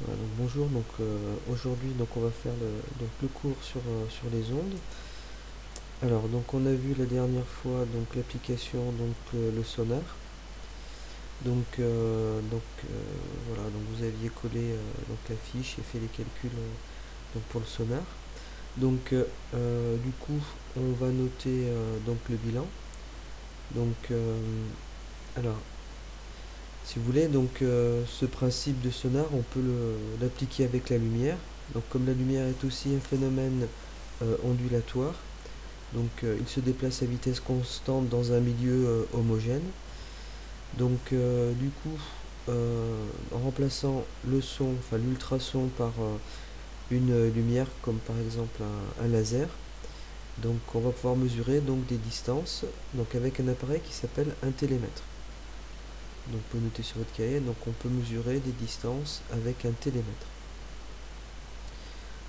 Voilà, donc bonjour, aujourd'hui on va faire le cours sur les ondes. Alors donc on a vu la dernière fois donc l'application le sonar. Voilà, donc vous aviez collé la fiche et fait les calculs pour le sonar. Du coup on va noter le bilan. Donc alors si vous voulez ce principe de sonar on peut l'appliquer avec la lumière. Donc comme la lumière est aussi un phénomène ondulatoire. Il se déplace à vitesse constante dans un milieu homogène. Du coup, en remplaçant le son, enfin l'ultrason par une lumière comme par exemple un laser, on va pouvoir mesurer des distances avec un appareil qui s'appelle un télémètre. Donc vous pouvez noter sur votre cahier, on peut mesurer des distances avec un télémètre.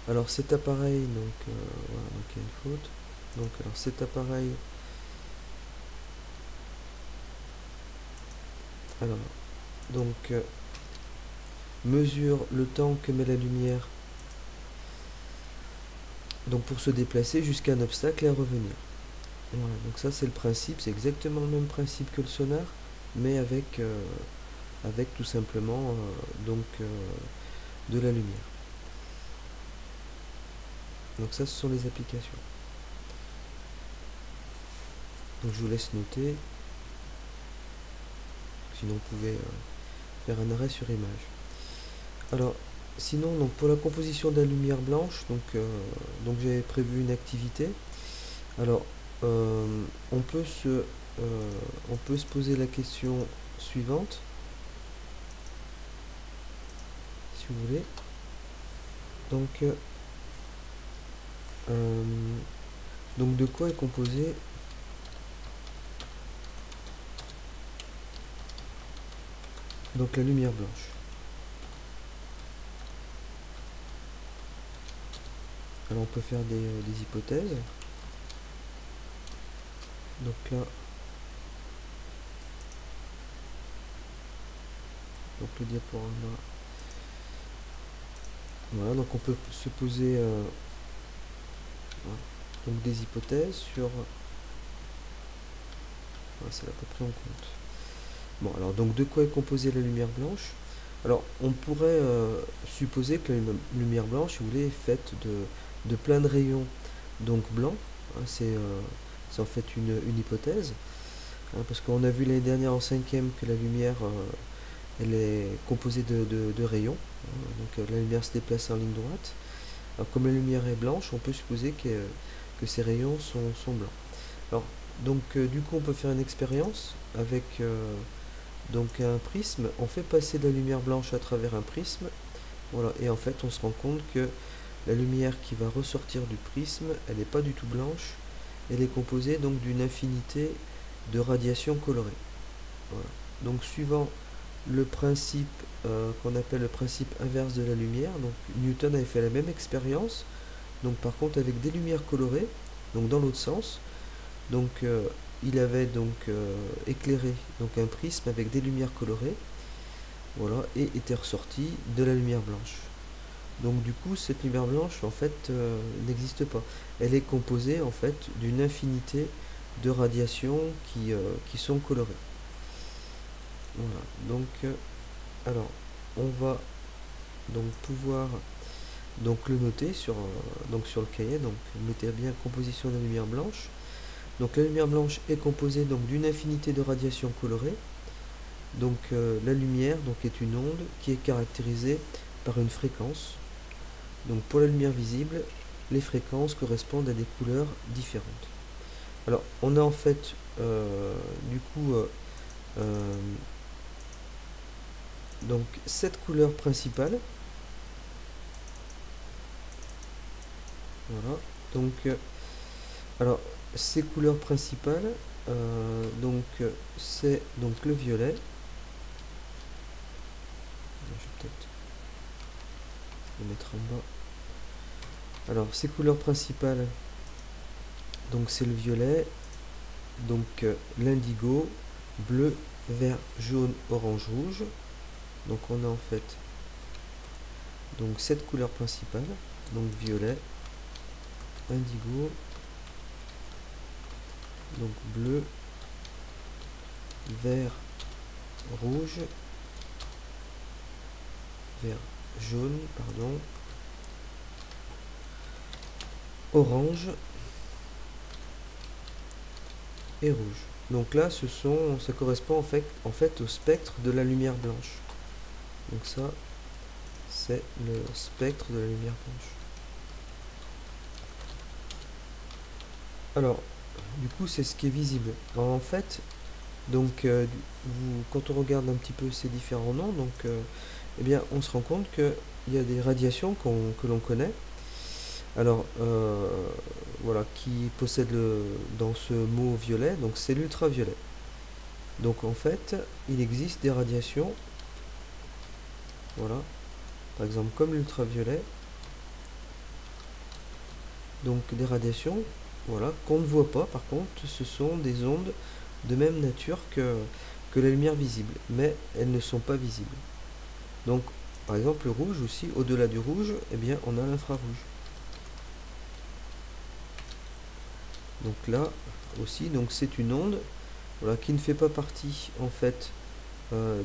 Alors cet appareil, voilà, il y a une faute. Alors cet appareil, alors donc mesure le temps que met la lumière pour se déplacer jusqu'à un obstacle et à revenir. Voilà, donc ça c'est le principe, c'est exactement le même principe que le sonar, mais avec tout simplement de la lumière. Donc ça ce sont les applications. Donc je vous laisse noter, sinon vous pouvez faire un arrêt sur image. Alors sinon pour la composition de la lumière blanche, j'avais prévu une activité. Alors on peut se poser la question suivante, si vous voulez. Donc, euh, de quoi est composée la lumière blanche? Alors on peut faire des hypothèses. Donc là, le diaporama. Voilà, donc on peut se poser des hypothèses sur. Voilà, c'est à peu près en compte. Bon, alors de quoi est composée la lumière blanche? Alors on pourrait supposer que la lumière blanche, si vous voulez, est faite de plein de rayons blancs. Hein, c'est en fait une hypothèse. Hein, parce qu'on a vu l'année dernière en cinquième que la lumière elle est composée de rayons. La lumière se déplace en ligne droite. Alors comme la lumière est blanche, on peut supposer que ces rayons sont blancs. Alors du coup on peut faire une expérience avec un prisme. On fait passer de la lumière blanche à travers un prisme. Voilà, et en fait on se rend compte que la lumière qui va ressortir du prisme, elle n'est pas du tout blanche, elle est composée d'une infinité de radiations colorées. Voilà. Donc suivant le principe qu'on appelle le principe inverse de la lumière, Newton avait fait la même expérience, par contre avec des lumières colorées, dans l'autre sens. Il avait éclairé un prisme avec des lumières colorées, voilà, et était ressorti de la lumière blanche. Donc du coup cette lumière blanche en fait n'existe pas. Elle est composée en fait d'une infinité de radiations qui sont colorées. Voilà, alors on va pouvoir le noter sur le cahier. Donc notez bien composition de la lumière blanche. Donc la lumière blanche est composée d'une infinité de radiations colorées. La lumière est une onde qui est caractérisée par une fréquence. Donc pour la lumière visible, les fréquences correspondent à des couleurs différentes. Alors on a en fait cette couleur principale. Voilà. Alors ces couleurs principales, c'est le violet. Je vais peut-être le mettre en bas. Alors ces couleurs principales, c'est le violet, l'indigo, bleu, vert, jaune, orange, rouge. Donc on a en fait donc cette couleur principale, donc violet, indigo, donc bleu, vert, rouge, vert, jaune, pardon, orange et rouge. Donc là, ça correspond en fait au spectre de la lumière blanche. Donc ça, c'est le spectre de la lumière blanche. Alors, du coup, c'est ce qui est visible. Alors, en fait, donc, quand on regarde un petit peu ces différents noms, donc, eh bien, on se rend compte qu'il y a des radiations que l'on connaît. Alors, voilà, qui possède dans ce mot violet, donc c'est l'ultraviolet. Donc, en fait, il existe des radiations, voilà, par exemple comme l'ultraviolet, donc des radiations, voilà, qu'on ne voit pas. Par contre, ce sont des ondes de même nature que la lumière visible, mais elles ne sont pas visibles. Donc, par exemple, le rouge aussi, au-delà du rouge, eh bien, on a l'infrarouge. Donc là aussi, donc c'est une onde, voilà, qui ne fait pas partie en fait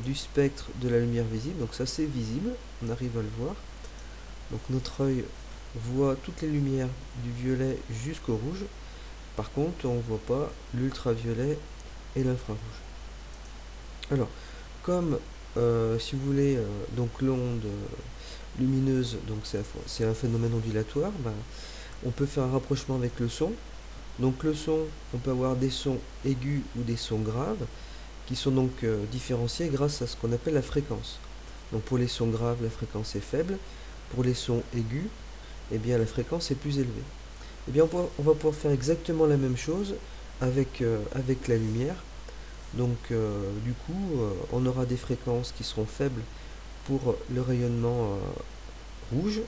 du spectre de la lumière visible. Donc ça c'est visible, on arrive à le voir. Donc notre œil voit toutes les lumières du violet jusqu'au rouge. Par contre, on ne voit pas l'ultraviolet et l'infrarouge. Alors, comme si vous voulez, donc l'onde lumineuse, donc c'est un phénomène ondulatoire, ben, on peut faire un rapprochement avec le son. Donc le son, on peut avoir des sons aigus ou des sons graves, qui sont donc différenciés grâce à ce qu'on appelle la fréquence. Donc pour les sons graves, la fréquence est faible. Pour les sons aigus, eh bien la fréquence est plus élevée. Eh bien on va pouvoir faire exactement la même chose avec la lumière. Donc du coup, on aura des fréquences qui seront faibles pour le rayonnement rouge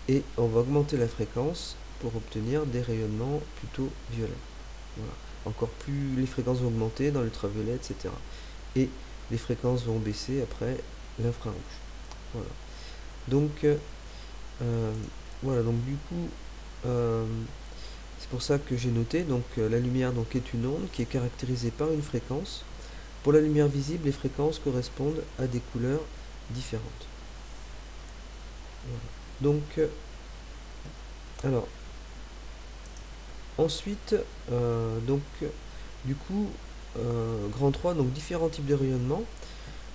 et on va augmenter la fréquence pour obtenir des rayonnements plutôt violets. Voilà. Encore plus les fréquences vont augmenter dans l'ultraviolet, etc. Et les fréquences vont baisser après l'infrarouge. Voilà. Donc voilà, donc du coup c'est pour ça que j'ai noté donc la lumière donc est une onde qui est caractérisée par une fréquence. Pour la lumière visible, les fréquences correspondent à des couleurs différentes. Voilà. Donc alors ensuite donc du coup grand 3, donc différents types de rayonnement.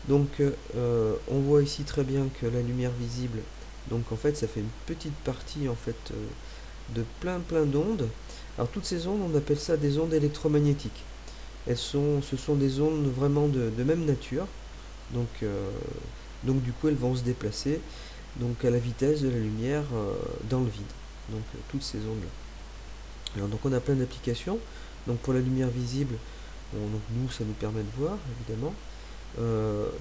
Donc on voit ici très bien que la lumière visible, donc en fait ça fait une petite partie en fait de plein d'ondes. Alors toutes ces ondes, on appelle ça des ondes électromagnétiques. Ce sont des ondes vraiment de même nature. Donc du coup elles vont se déplacer donc à la vitesse de la lumière dans le vide. Donc toutes ces ondes là. Alors donc on a plein d'applications. Donc pour la lumière visible, donc nous ça nous permet de voir évidemment.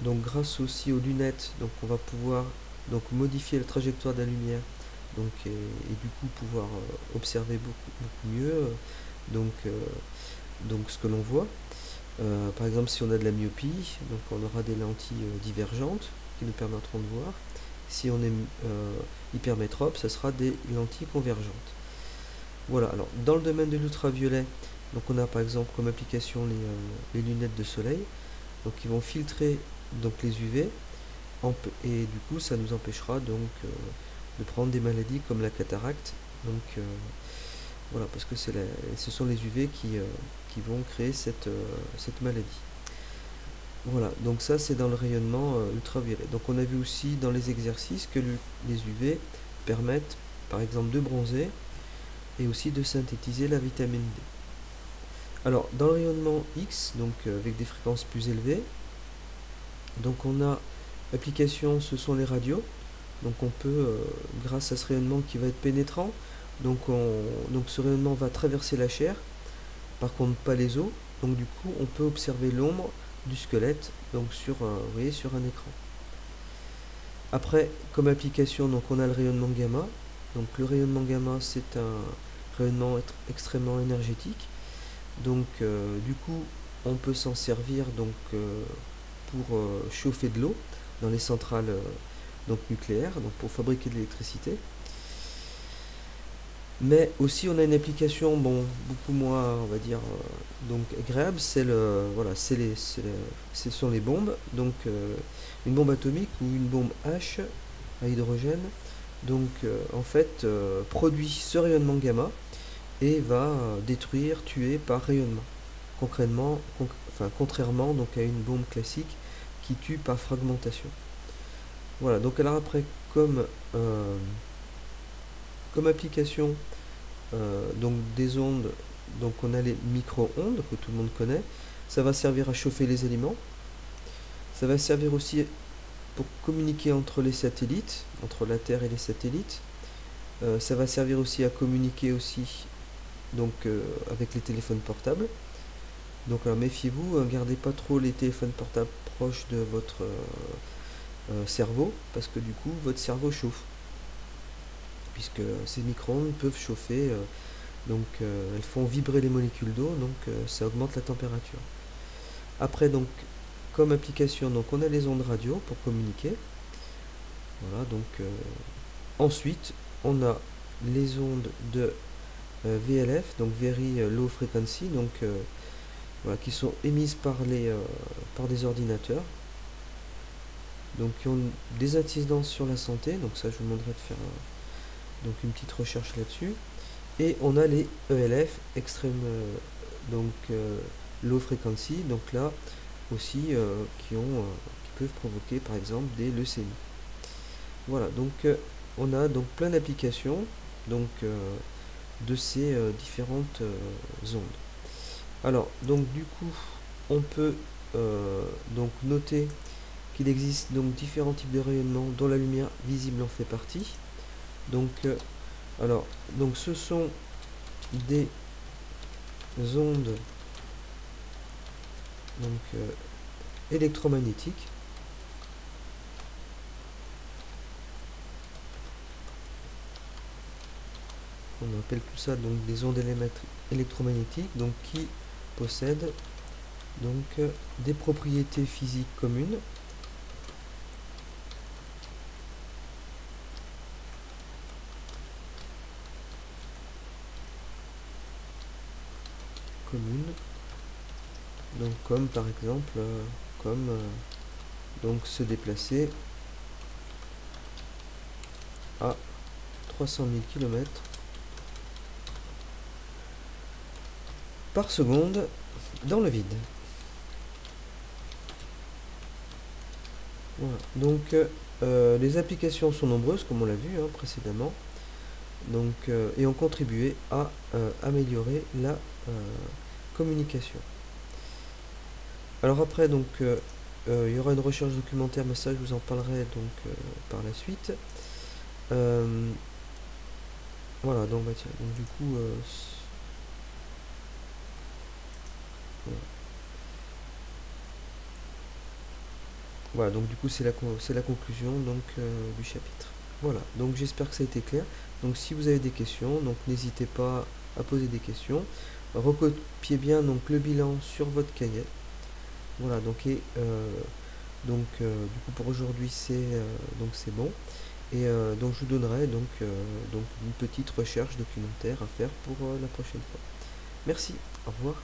Donc grâce aussi aux lunettes, donc on va pouvoir donc modifier la trajectoire de la lumière, donc et du coup pouvoir observer beaucoup mieux donc ce que l'on voit. Par exemple, si on a de la myopie, donc on aura des lentilles divergentes qui nous permettront de voir. Si on est hypermétrope, ça sera des lentilles convergentes. Voilà. Alors dans le domaine de l'ultraviolet, donc on a par exemple comme application les lunettes de soleil, donc ils vont filtrer donc les UV et du coup ça nous empêchera donc de prendre des maladies comme la cataracte. Donc voilà, parce que ce sont les UV qui vont créer cette maladie. Voilà, donc ça c'est dans le rayonnement ultraviolet. Donc on a vu aussi dans les exercices que les UV permettent par exemple de bronzer et aussi de synthétiser la vitamine D. Alors dans le rayonnement X, donc avec des fréquences plus élevées, donc on a l'application, ce sont les radios. Donc on peut, grâce à ce rayonnement qui va être pénétrant, donc ce rayonnement va traverser la chair, par contre pas les os. Donc du coup on peut observer l'ombre du squelette donc vous voyez, sur un écran. Après comme application, donc on a le rayonnement gamma. Donc le rayonnement gamma c'est un rayonnement extrêmement énergétique. Donc du coup on peut s'en servir donc pour chauffer de l'eau dans les centrales donc nucléaire, donc pour fabriquer de l'électricité. Mais aussi on a une application bon beaucoup moins on va dire donc agréable, c'est le voilà ce sont les bombes, donc une bombe atomique ou une bombe H à hydrogène, donc en fait produit ce rayonnement gamma et va détruire, tuer par rayonnement. Contrairement donc à une bombe classique qui tue par fragmentation. Voilà, donc alors après comme, euh, comme application donc des ondes, donc on a les micro-ondes que tout le monde connaît, ça va servir à chauffer les aliments, ça va servir aussi pour communiquer entre les satellites, entre la Terre et les satellites, ça va servir aussi à communiquer aussi donc avec les téléphones portables. Donc alors méfiez-vous, gardez pas trop les téléphones portables proches de votre cerveau, parce que du coup votre cerveau chauffe, puisque ces micro-ondes peuvent chauffer, donc elles font vibrer les molécules d'eau, donc ça augmente la température. Après donc comme application, donc on a les ondes radio pour communiquer. Voilà, donc ensuite on a les ondes de VLF, donc Very Low Frequency, donc voilà, qui sont émises par des ordinateurs, donc qui ont des incidences sur la santé, donc ça je vous demanderai de faire donc une petite recherche là-dessus. Et on a les ELF, Extreme donc Low Frequency, donc là aussi qui peuvent provoquer par exemple des leucémies. Voilà, donc on a donc plein d'applications donc de ces différentes ondes. Alors donc du coup on peut donc noter qu'il existe donc différents types de rayonnement dont la lumière visible en fait partie. Donc donc ce sont des ondes donc électromagnétiques. On appelle tout ça donc des ondes électromagnétiques, donc qui possèdent donc des propriétés physiques communes. Donc comme par exemple comme donc se déplacer à 300 000 km par seconde dans le vide. Voilà. Donc les applications sont nombreuses comme on l'a vu précédemment, donc, et ont contribué à améliorer la communication. Alors après donc il y aura une recherche documentaire, mais ça je vous en parlerai donc par la suite. Voilà, donc bah tiens, donc du coup voilà. Voilà, donc du coup c'est la conclusion donc du chapitre. Voilà, donc j'espère que ça a été clair. Donc si vous avez des questions, donc n'hésitez pas à poser des questions. Recopiez bien donc le bilan sur votre cahier. Voilà, donc du coup pour aujourd'hui c'est bon. Et donc je vous donnerai donc une petite recherche documentaire à faire pour la prochaine fois. Merci, au revoir.